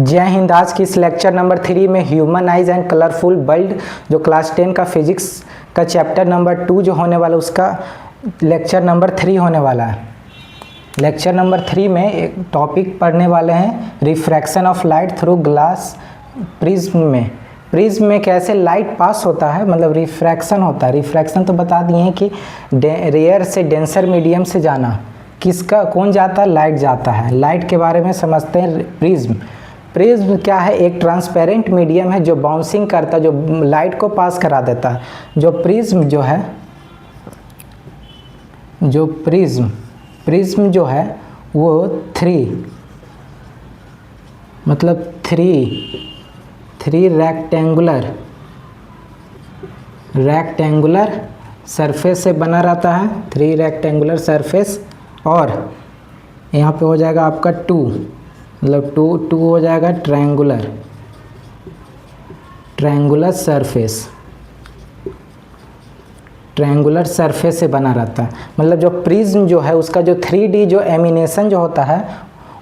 जय हिंद। आज की इस लेक्चर नंबर 3 में human eyes and colourful world जो क्लास 10 का फिजिक्स का चैप्टर नंबर 2 जो होने वाला उसका लेक्चर नंबर 3 होने वाला है। लेक्चर नंबर 3 में एक टॉपिक पढ़ने वाले हैं refraction of light through glass prism में कैसे लाइट पास होता है, मतलब रिफ्रैक्शन होता है। रिफ्रैक्शन तो बता दिए हैं कि रेयर से डेंसर मीडियम से जाना, किसका कौन जाता है, लाइट जाता है। लाइट के बारे में समझते हैं। प्रिज्म क्या है? एक ट्रांसपेरेंट मीडियम है जो बाउंसिंग करता है, जो लाइट को पास करा देता है। जो प्रिज्म जो है वो थ्री रेक्टेंगुलर सरफेस से बना रहता है। 3 रेक्टेंगुलर सरफेस, और यहाँ पे हो जाएगा आपका 2, मतलब टू हो जाएगा ट्रायंगुलर सरफेस से बना रहता है। मतलब जो प्रिज्म जो है उसका जो 3D जो एमिनेशन जो होता है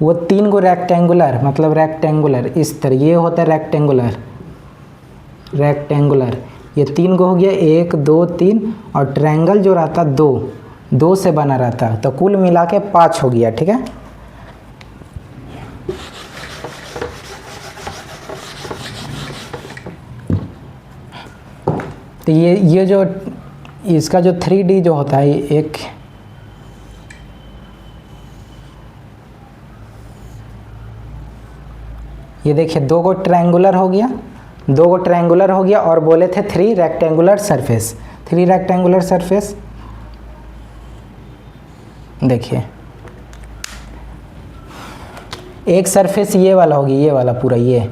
वो 3 गो रेक्टेंगुलर इस तरह ये होता है रेक्टेंगुलर ये 3 गो हो गया, 1 2 3, और ट्रायंगल जो रहता है 2 से बना रहता है, तो कुल मिला के 5 हो गया। ठीक है, तो ये जो इसका जो 3D जो होता है, एक ये देखिए 2 गो ट्रायंगुलर हो गया, और बोले थे 3 रेक्टेंगुलर सरफेस। देखिए एक सरफेस ये वाला होगी, ये वाला पूरा ये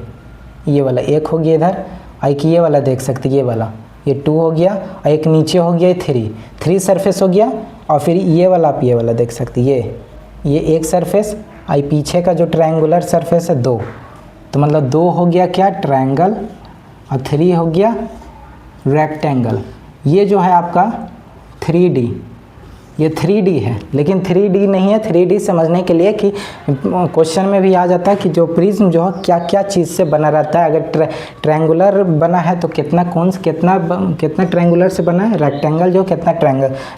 वाला एक हो गया इधर, एक ये वाला देख सकते, ये वाला ये 2 हो गया, और एक नीचे हो गया 3 सरफेस हो गया, और फिर ये वाला आप ये वाला देख सकते, ये एक सरफेस, और पीछे का जो ट्रायंगुलर सरफेस है 2, तो मतलब 2 हो गया क्या ट्रायंगल, और 3 हो गया रेक्टेंगल। ये जो है आपका 3D, ये 3D है, लेकिन 3D नहीं है। 3D समझने के लिए कि क्वेश्चन में भी आ जाता है कि जो प्रिज्म जो है क्या क्या चीज़ से बना रहता है। अगर ट्रायंगुलर बना है तो कितना ट्रायंगुलर से बना है, रेक्टेंगल जो कितना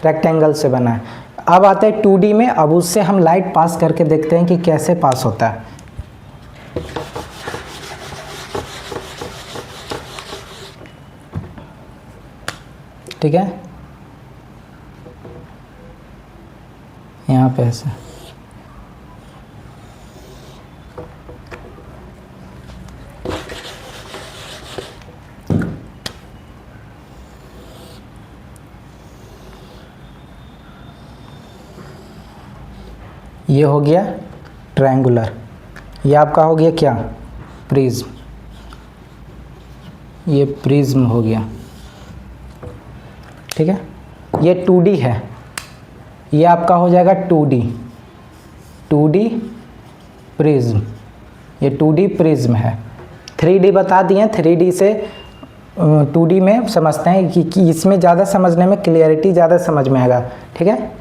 रेक्टेंगल से बना है। अब आते हैं 2D में, अब उससे हम लाइट पास करके देखते हैं कि कैसे पास होता है। ठीक है, यहाँ पे ऐसे ये हो गया ट्रायंगुलर, ये आपका हो गया क्या प्रिज्म, ये प्रिज्म हो गया। ठीक है, ये 2D है, ये आपका हो जाएगा 2D प्रिज्म, ये 2D प्रिज्म है। 3D बता दिए, 3D से 2D में समझते हैं कि इसमें ज़्यादा समझने में क्लियरिटी ज़्यादा समझ में आएगा। ठीक है,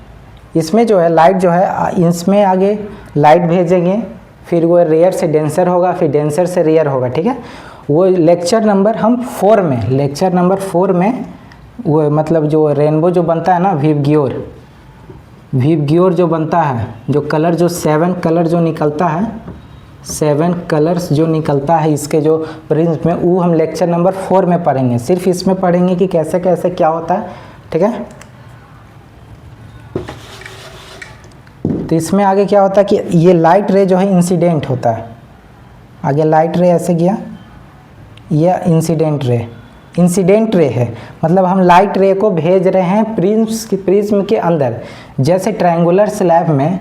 इसमें जो है लाइट जो है, इसमें आगे लाइट भेजेंगे, फिर वो रेयर से डेंसर होगा, फिर डेंसर से रेयर होगा। ठीक है, वो लेक्चर नंबर 4 में वो मतलब जो रेनबो जो बनता है ना, विबग्योर जो बनता है, जो कलर जो 7 कलर जो निकलता है, 7 कलर्स जो निकलता है इसके जो प्रिज्म में, वो हम लेक्चर नंबर 4 में पढ़ेंगे। सिर्फ इसमें पढ़ेंगे कि कैसे कैसे क्या होता है। ठीक है, तो इसमें आगे क्या होता है कि ये लाइट रे जो है इंसिडेंट होता है। आगे लाइट रे ऐसे गया, यह इंसिडेंट रे है, मतलब हम लाइट रे को भेज रहे हैं प्रिज्म के अंदर। जैसे ट्रायंगुलर स्लैब में,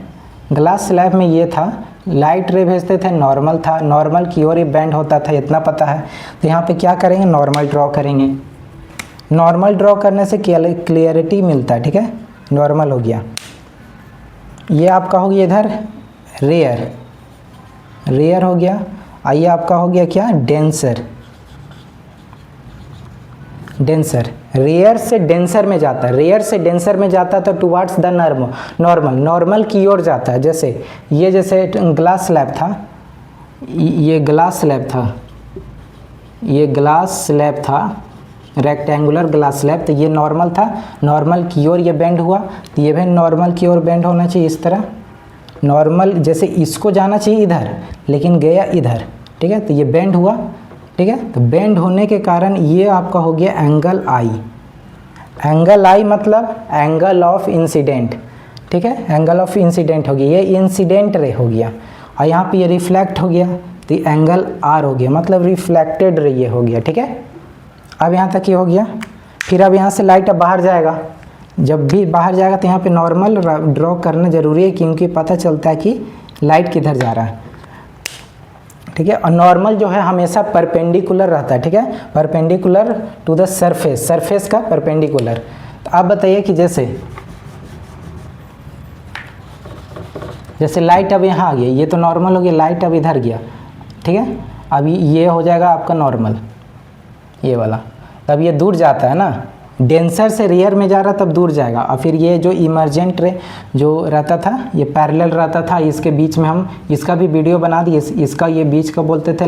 ग्लास स्लैब में ये था, लाइट रे भेजते थे, नॉर्मल की ओर ही बेंड होता था, इतना पता है। तो यहाँ पे क्या करेंगे, नॉर्मल ड्रॉ करेंगे। नॉर्मल ड्रॉ करने से क्लियरिटी मिलता है। ठीक है, नॉर्मल हो गया, ये आपका हो गया इधर रेयर हो गया, आइए आपका हो गया क्या डेंसर। रेयर से डेंसर में जाता है, तो टुवार्ड्स द नॉर्मल की ओर जाता है। जैसे ग्लास स्लैब था, ये ग्लास स्लैब था, ये ग्लास स्लैब था, रेक्टेंगुलर ग्लास स्लैब, तो ये नॉर्मल था, नॉर्मल की ओर ये बेंड हुआ, तो ये भी नॉर्मल की ओर बेंड होना चाहिए इस तरह। नॉर्मल जैसे इसको जाना चाहिए इधर, लेकिन गया इधर, ठीक है, तो ये बेंड हुआ, ठीक है। तो बेंड होने के कारण ये आपका हो गया एंगल आई। एंगल आई मतलब एंगल ऑफ इंसिडेंट, ठीक है, एंगल ऑफ इंसिडेंट हो गया, ये इंसिडेंट रे हो गया, और यहाँ पे ये रिफ्लेक्ट हो गया, तो एंगल आर हो गया, मतलब रिफ्लेक्टेड रे ये हो गया, ठीक है। अब यहाँ तक ये हो गया। फिर अब यहाँ से लाइट अब बाहर जाएगा, जब भी बाहर जाएगा तो यहाँ पे नॉर्मल ड्रॉ करना ज़रूरी है, क्योंकि पता चलता है कि लाइट किधर जा रहा है, ठीक है। और नॉर्मल जो है हमेशा परपेंडिकुलर रहता है, ठीक है, perpendicular to the surface, surface का परपेंडिकुलर। तो आप बताइए कि जैसे लाइट अब यहाँ आ गई, ये तो नॉर्मल हो गया, लाइट अब इधर गया, ठीक है, अब ये हो जाएगा आपका नॉर्मल, ये वाला। तब ये दूर जाता है ना, डेंसर से रियर में जा रहा तब दूर जाएगा। और फिर ये जो इमर्जेंट रे जो रहता था, ये पैरेलल रहता था, इसके बीच में हम इसका भी वीडियो बना दिए, इसका ये बीच का बोलते थे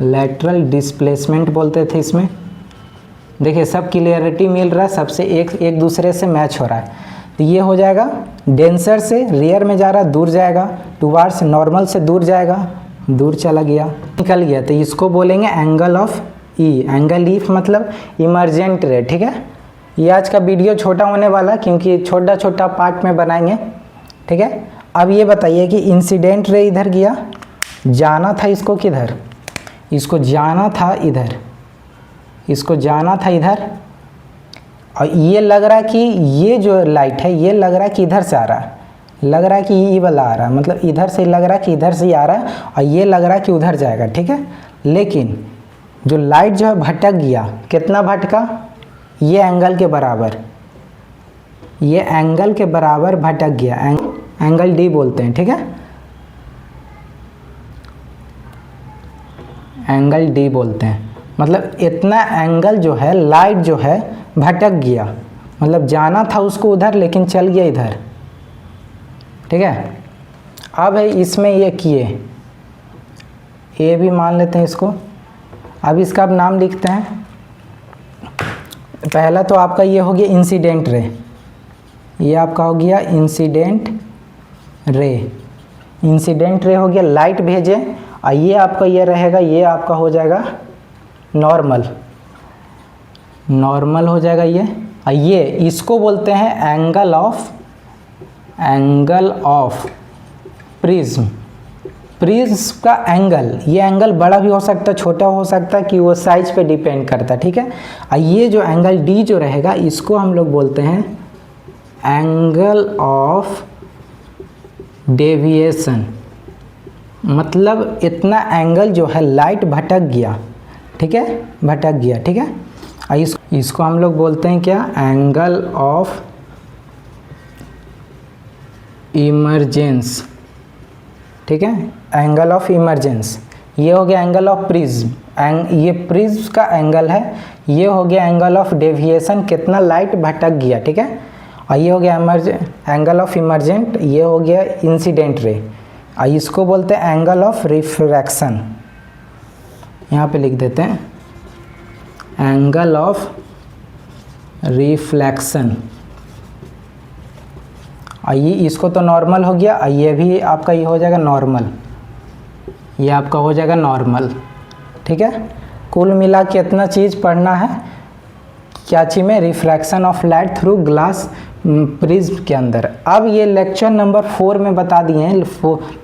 लैटरल डिस्प्लेसमेंट बोलते थे। इसमें देखिए सब क्लियरिटी मिल रहा है, सबसे एक दूसरे से मैच हो रहा है। तो ये हो जाएगा डेंसर से रियर में जा रहा है, दूर जाएगा, टुवार्ड्स नॉर्मल से दूर जाएगा, दूर चला गया, निकल गया, तो इसको बोलेंगे angle of E. Angle E मतलब इमर्जेंट रे, ठीक है। ये आज का वीडियो छोटा होने वाला क्योंकि छोटा छोटा पार्ट में बनाएंगे, ठीक है। अब ये बताइए कि इंसिडेंट रे इधर गया, जाना था इसको किधर, इसको जाना था इधर, इसको जाना था इधर, और ये लग रहा है कि ये जो लाइट है ये लग रहा है कि इधर से आ रहा है, लग रहा है कि ये वाला आ रहा है, मतलब इधर से लग रहा है कि इधर से ही आ रहा है, और ये लग रहा है कि उधर जाएगा, ठीक है। लेकिन जो लाइट जो है भटक गया, कितना भटका, ये एंगल के बराबर, ये एंगल के बराबर भटक गया, एंगल डी बोलते हैं, ठीक है, एंगल डी बोलते हैं। मतलब इतना एंगल जो है लाइट जो है भटक गया, मतलब जाना था उसको उधर लेकिन चल गया इधर, ठीक है। अब है इसमें ये किए, ए भी मान लेते हैं इसको। अब इसका अब नाम लिखते हैं। पहला तो आपका ये हो गया इंसिडेंट रे, ये आपका हो गया इंसिडेंट रे, इंसिडेंट रे हो गया, लाइट भेजे, और ये आपका ये रहेगा, ये आपका हो जाएगा नॉर्मल, नॉर्मल हो जाएगा ये। और ये इसको बोलते हैं एंगल ऑफ प्रिज्म। प्रिज्म का एंगल, ये एंगल बड़ा भी हो सकता है, छोटा हो सकता है, कि वो साइज पे डिपेंड करता है, ठीक है। और ये जो एंगल डी जो रहेगा इसको हम लोग बोलते हैं एंगल ऑफ डेविएशन। मतलब इतना एंगल जो है लाइट भटक गया, ठीक है, भटक गया, ठीक है। और इसको हम लोग बोलते हैं क्या, एंगल ऑफ इमरजेंस, ठीक है, एंगल ऑफ इमरजेंस। ये हो गया एंगल ऑफ प्रिज्म, ये प्रिज्म का एंगल है। ये हो गया एंगल ऑफ डेविएशन, कितना लाइट भटक गया, ठीक है। और ये हो गया एंगल ऑफ इमरजेंट, ये हो गया इंसिडेंट रे। और इसको बोलते हैं एंगल ऑफ रिफ्रैक्शन, यहाँ पे लिख देते हैं एंगल ऑफ रिफ्लेक्शन। और ये इसको तो नॉर्मल हो गया, और ये भी आपका ये हो जाएगा नॉर्मल, ये आपका हो जाएगा नॉर्मल, ठीक है। कुल मिला के इतना चीज़ पढ़ना है क्या चीज़ में, refraction of light through glass prism के अंदर। अब ये लेक्चर नंबर 4 में बता दिए हैं,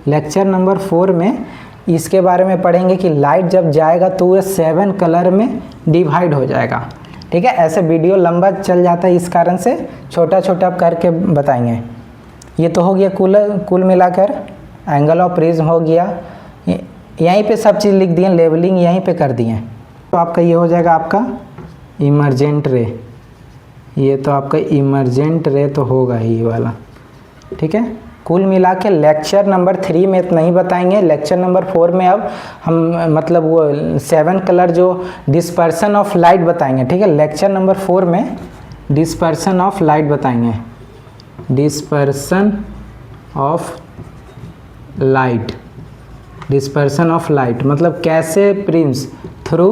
लेक्चर नंबर 4 में इसके बारे में पढ़ेंगे कि लाइट जब जाएगा तो वो 7 कलर में डिवाइड हो जाएगा, ठीक है। ऐसे वीडियो लंबा चल जाता है, इस कारण से छोटा छोटा करके बताएंगे। ये तो हो गया कुल मिलाकर एंगल ऑफ प्रिज्म हो गया, यहीं पे सब चीज़ लिख दिए, लेवलिंग यहीं पे कर दिए। तो आपका ये हो जाएगा आपका इमरजेंट रे, ये तो आपका इमरजेंट रे तो होगा ही वाला, ठीक है। कुल मिला के लेक्चर नंबर 3 में इतना ही बताएंगे। लेक्चर नंबर 4 में अब हम मतलब वो 7 कलर जो डिस्पर्सन ऑफ लाइट बताएंगे, ठीक है। लेक्चर नंबर 4 में डिस्पर्सन ऑफ लाइट बताएंगे, dispersion of light, dispersion of light मतलब कैसे प्रिम्स थ्रू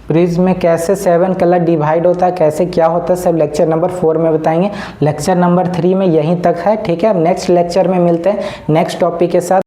प्रिज्म में कैसे 7 कलर डिवाइड होता है, कैसे क्या होता है, सब लेक्चर नंबर 4 में बताएंगे। लेक्चर नंबर 3 में यहीं तक है, ठीक है। अब नेक्स्ट लेक्चर में मिलते हैं नेक्स्ट टॉपिक के साथ।